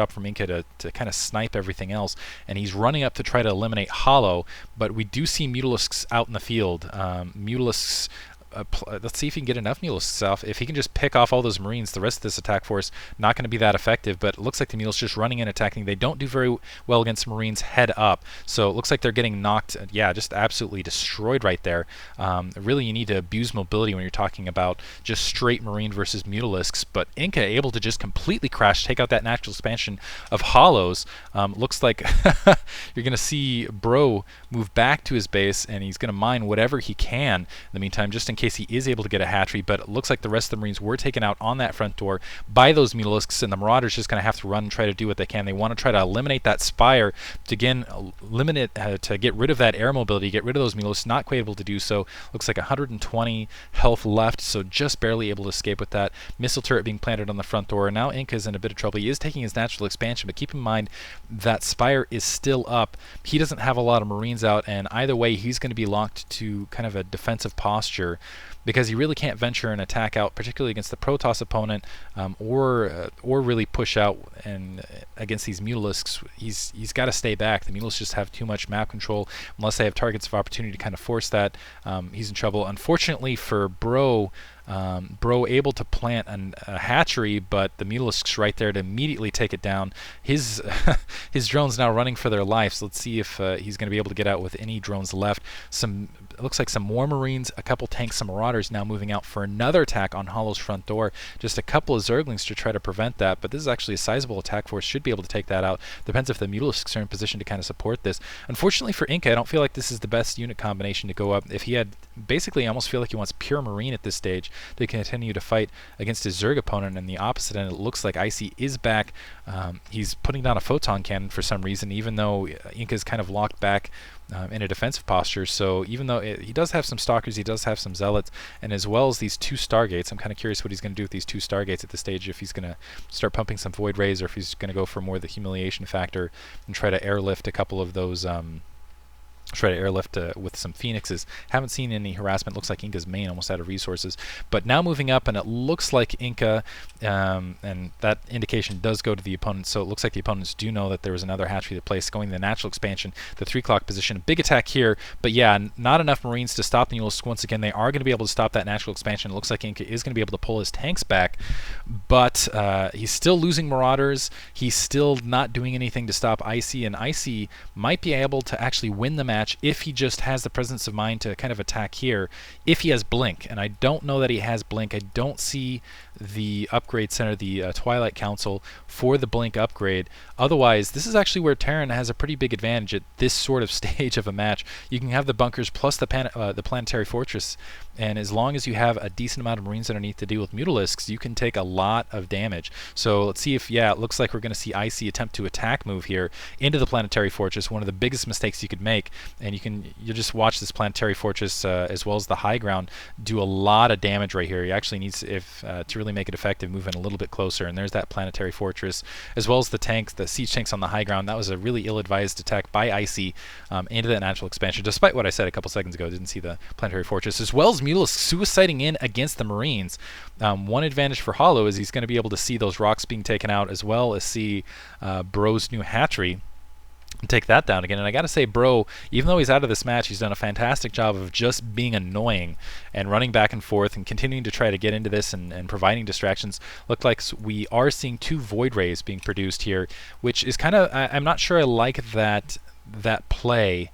job from Inca to kind of snipe everything else, and he's running up to try to eliminate Hollow, but we do see Mutalisks out in the field. Mutalisks, let's see if he can get enough Mutalisks off. If he can just pick off all those Marines, the rest of this attack force not going to be that effective, but it looks like the Mutalisks just running and attacking. They don't do very well against Marines head up, so it looks like they're getting knocked, yeah, just absolutely destroyed right there. Really, you need to abuse mobility when you're talking about just straight Marine versus Mutalisks, but Inca able to just completely crash, take out that natural expansion of Hollows. Looks like you're going to see Bro move back to his base, and he's going to mine whatever he can in the meantime, just in case he is able to get a hatchery, but it looks like the rest of the Marines were taken out on that front door by those Mutalisks, and the Marauders just going to have to run and try to do what they can. They want to try to eliminate that Spire to again limit it, to get rid of that air mobility, get rid of those Mutalisks. Not quite able to do so. Looks like 120 health left, so just barely able to escape with that. Missile turret being planted on the front door. Now Inca's in a bit of trouble. He is taking his natural expansion, but keep in mind that Spire is still up. He doesn't have a lot of Marines out, and either way he's going to be locked to kind of a defensive posture, because he really can't venture an attack out, particularly against the Protoss opponent, or really push out and against these Mutalisks. He's got to stay back. The Mutalisks just have too much map control. Unless they have targets of opportunity to kind of force that, he's in trouble. Unfortunately for Bro, Bro able to plant a hatchery, but the Mutalisks right there to immediately take it down. His his drones now running for their life, so let's see if he's going to be able to get out with any drones left. It looks like some more Marines, a couple tanks, some Marauders now moving out for another attack on Hollow's front door. Just a couple of Zerglings to try to prevent that, but this is actually a sizable attack force, should be able to take that out. Depends if the Mutalisks are in position to kind of support this. Unfortunately for Inca, I don't feel like this is the best unit combination to go up. If he had, basically I almost feel like he wants pure Marine at this stage to continue to fight against his Zerg opponent, and the opposite end, it looks like Isei is back. He's putting down a photon cannon for some reason, even though Inca's kind of locked back in a defensive posture. So even though he does have some Stalkers, he does have some Zealots, and as well as these two Stargates. I'm kind of curious what he's going to do with these two Stargates at this stage, if he's going to start pumping some Void Rays, or if he's going to go for more of the humiliation factor and try to airlift a couple of those try to airlift with some Phoenixes. Haven't seen any harassment. Looks like Inca's main almost out of resources. But now moving up, and it looks like Inca, and that indication does go to the opponents, so it looks like the opponents do know that there was another hatchery to place, going the natural expansion, the 3 o'clock position. Big attack here, but yeah, not enough Marines to stop the Mutalisks. Once again, they are going to be able to stop that natural expansion. It looks like Inca is going to be able to pull his tanks back, but he's still losing Marauders. He's still not doing anything to stop Isei, and Isei might be able to actually win the match if he just has the presence of mind to kind of attack here, if he has Blink. And I don't know that he has Blink. I don't see the upgrade center, the Twilight Council, for the Blink upgrade. Otherwise, this is actually where Terran has a pretty big advantage at this sort of stage of a match. You can have the bunkers plus the Planetary Fortress, and as long as you have a decent amount of Marines underneath to deal with Mutalisks, you can take a lot of damage. So let's see if, yeah, it looks like we're going to see Isei attempt to attack move here into the Planetary Fortress, one of the biggest mistakes you could make. And you just watch this Planetary Fortress as well as the high ground do a lot of damage right here. He actually needs, to really make it effective, move in a little bit closer. And there's that Planetary Fortress, as well as the tanks, the siege tanks on the high ground. That was a really ill-advised attack by Isei into that natural expansion. Despite what I said a couple seconds ago, I didn't see the Planetary Fortress, as well as Mutalisks suiciding in against the Marines. One advantage for Hollow is he's going to be able to see those rocks being taken out, as well as see Bro's new hatchery and take that down again. And I gotta say, Bro, even though he's out of this match, he's done a fantastic job of just being annoying and running back and forth and continuing to try to get into this and providing distractions. Look like we are seeing 2 Void Rays being produced here, which is kind of, I'm not sure I like that play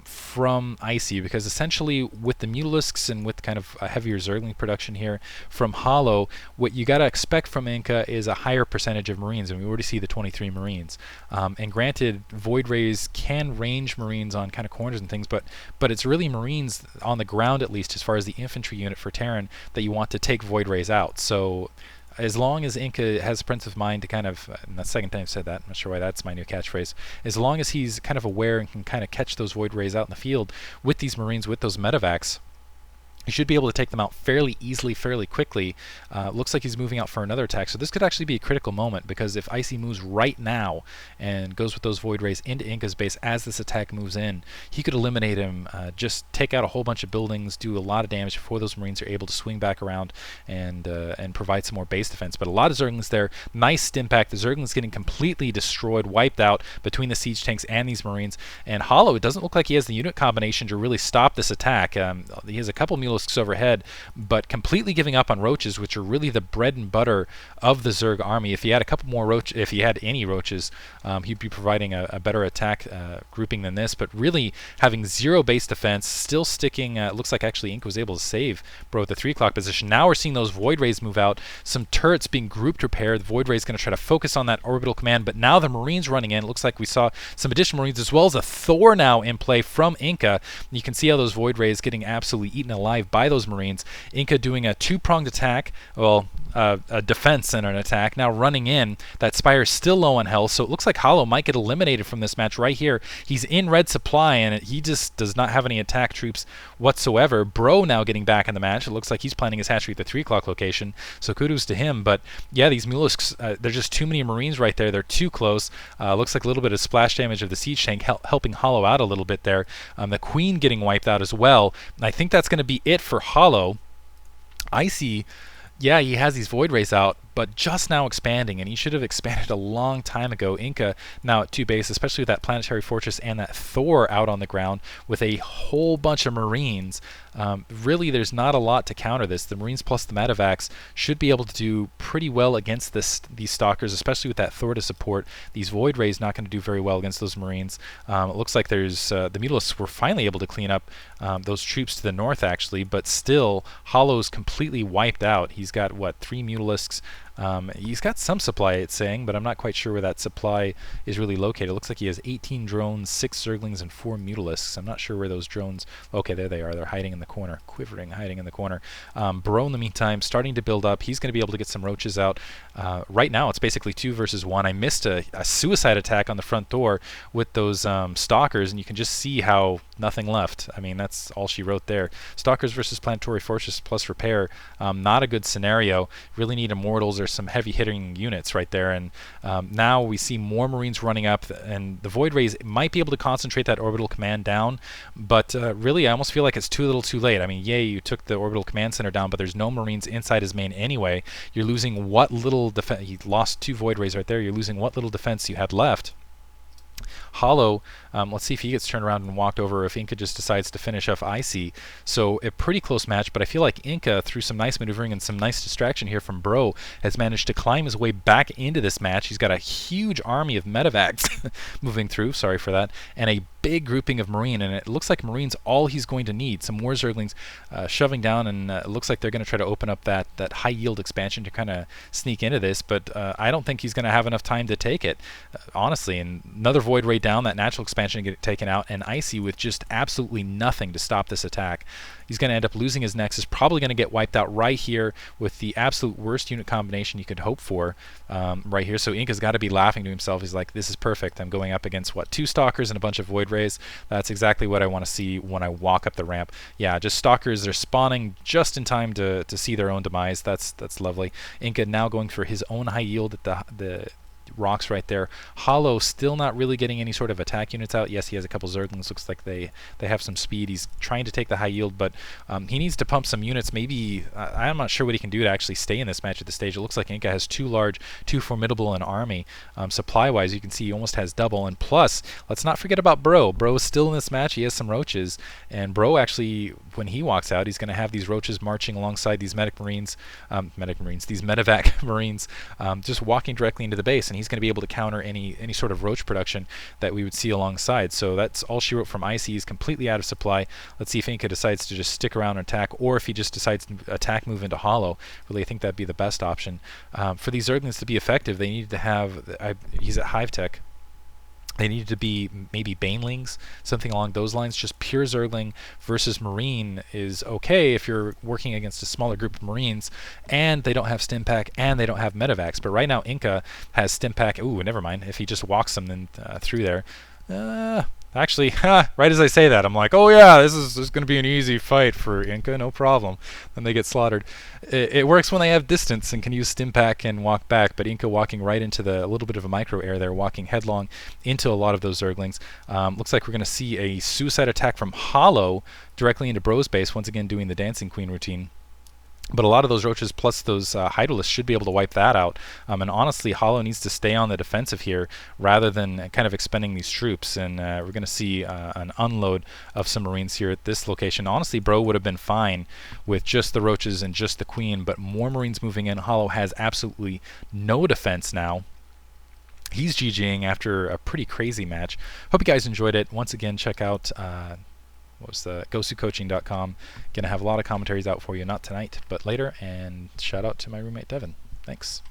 from Isei, because essentially with the Mutalisks and with kind of a heavier Zergling production here from Hollow, what you got to expect from Inca is a higher percentage of Marines, and we already see the 23 Marines. And granted, Void Rays can range Marines on kind of corners and things, but it's really Marines on the ground, at least as far as the infantry unit for Terran, that you want to take Void Rays out. So as long as Inca has presence of mind to kind of, and that's the second time I've said that, I'm not sure why that's my new catchphrase, as long as he's kind of aware and can kind of catch those Void Rays out in the field with these Marines, with those medevacs, He should be able to take them out fairly easily, fairly quickly. Looks like he's moving out for another attack. So this could actually be a critical moment, because if Isei moves right now and goes with those Void Rays into Inca's base as this attack moves in, he could eliminate him, just take out a whole bunch of buildings, do a lot of damage before those Marines are able to swing back around and provide some more base defense. But a lot of Zerglings there. Nice stim pack. The Zerglings getting completely destroyed, wiped out between the siege tanks and these Marines. And Hollow, it doesn't look like he has the unit combination to really stop this attack. He has a couple Mulisks overhead, but completely giving up on roaches, which are really the bread and butter of the Zerg army. If he had a couple more if he had any roaches, he'd be providing a better attack grouping than this. But really having zero base defense, still sticking. Looks like actually Inca was able to save Bro at the 3 o'clock position. Now we're seeing those Void Rays move out. Some turrets being grouped repair. The Void Ray is going to try to focus on that orbital command, but now the Marines running in. It looks like we saw some additional Marines as well as a Thor now in play from Inca. You can see how those Void Rays getting absolutely eaten alive by those Marines. Inca doing a two-pronged attack, well, a defense and an attack. Now running in, that Spire is still low on health, so it looks like Hollow might get eliminated from this match right here. He's in red supply, and he just does not have any attack troops whatsoever. Bro now getting back in the match. It looks like he's planning his hatchery at the 3 o'clock location, so kudos to him. But yeah, these Mulisks, there's just too many Marines right there. They're too close. Looks like a little bit of splash damage of the siege tank helping Hollow out a little bit there. The Queen getting wiped out as well. And I think that's going to be it for Hollow. Isei, yeah, he has these Void Rays out, but just now expanding, and he should have expanded a long time ago. Inca now at 2 base, especially with that Planetary Fortress and that Thor out on the ground with a whole bunch of Marines. Really, there's not a lot to counter this. The Marines plus the Medivacs should be able to do pretty well against these Stalkers, especially with that Thor to support. These Void Rays not going to do very well against those Marines. It looks like there's the Mutalisks were finally able to clean up those troops to the north, actually, but still, Hollow's completely wiped out. He's got, what, 3 Mutalisks. He's got some supply, it's saying, but I'm not quite sure where that supply is really located. It looks like he has 18 drones, 6 Zerglings, and 4 Mutalisks. I'm not sure where those drones... Okay, there they are. They're hiding in the corner, quivering, hiding in the corner. Bro, in the meantime, starting to build up. He's going to be able to get some roaches out. Right now, it's basically 2 versus 1. I missed a suicide attack on the front door with those Stalkers, and you can just see how nothing left. I mean, that's all she wrote there. Stalkers versus Planetary Fortress plus repair. Not a good scenario. Really need Immortals or some heavy hitting units right there. And now we see more Marines running up, and the Void Rays might be able to concentrate that orbital command down, but really I almost feel like it's too little too late. I mean, yay, you took the orbital command center down, but there's no Marines inside his main anyway. You're losing what little defense. He lost 2 Void Rays right there. You're losing what little defense you had left. Hollow, let's see if he gets turned around and walked over, or if Inca just decides to finish off Isei. So a pretty close match, but I feel like Inca, through some nice maneuvering and some nice distraction here from Bro, has managed to climb his way back into this match. He's got a huge army of Medivacs moving through, sorry for that, and a big grouping of Marine, and it looks like Marine's all he's going to need. Some more Zerglings shoving down, and it looks like they're going to try to open up that high yield expansion to kind of sneak into this, but I don't think he's going to have enough time to take it, honestly. And another Void Ray down, that natural expansion get taken out, and Isei with just absolutely nothing to stop this attack. He's going to end up losing his Nexus, probably going to get wiped out right here with the absolute worst unit combination you could hope for right here. So Inca's got to be laughing to himself. He's like, this is perfect. I'm going up against, what, 2 Stalkers and a bunch of Void Rays. That's exactly what I want to see when I walk up the ramp. Yeah, just Stalkers. They're spawning just in time to see their own demise. That's lovely. Inca now going for his own high yield at the rocks right there. Hollow still not really getting any sort of attack units out. Yes, he has a couple Zerglings. Looks like they have some speed. He's trying to take the high yield, but he needs to pump some units. Maybe I'm not sure what he can do to actually stay in this match at this stage. It looks like Inca has too large, too formidable an army. Supply-wise, you can see he almost has double. And plus, let's not forget about Bro. Bro is still in this match. He has some roaches, and Bro actually, when he walks out, he's going to have these roaches marching alongside these these Medivac Marines, just walking directly into the base, and he's going to be able to counter any sort of roach production that we would see alongside. So that's all she wrote from Isei. He's completely out of supply. Let's see if Inca decides to just stick around and attack, or if he just decides to attack, move into Hollow. Really, I think that'd be the best option. For these Zerglings to be effective, they need to have... he's at Hive Tech. They needed to be maybe Banelings, something along those lines. Just pure Zergling versus Marine is okay if you're working against a smaller group of Marines, and they don't have Stimpack, and they don't have Medivacs. But right now, Inca has Stimpack. Ooh, never mind. If he just walks them then through there. Actually, right as I say that, I'm like, oh yeah, this is going to be an easy fight for Inca, no problem. Then they get slaughtered. It works when they have distance and can use stim pack and walk back, but Inca walking right into a little bit of a micro air there, walking headlong into a lot of those zerglings. Looks like we're going to see a suicide attack from Hollow directly into Bro's base, once again doing the Dancing Queen routine. But a lot of those roaches plus those hydralisks should be able to wipe that out. And honestly, Hollow needs to stay on the defensive here rather than kind of expending these troops. And we're going to see an unload of some Marines here at this location. Honestly, Bro would have been fine with just the roaches and just the Queen, but more Marines moving in. Hollow has absolutely no defense now. He's GGing after a pretty crazy match. Hope you guys enjoyed it. Once again, check out gosucoaching.com. Gonna have a lot of commentaries out for you, not tonight, but later, and shout out to my roommate Devin. Thanks.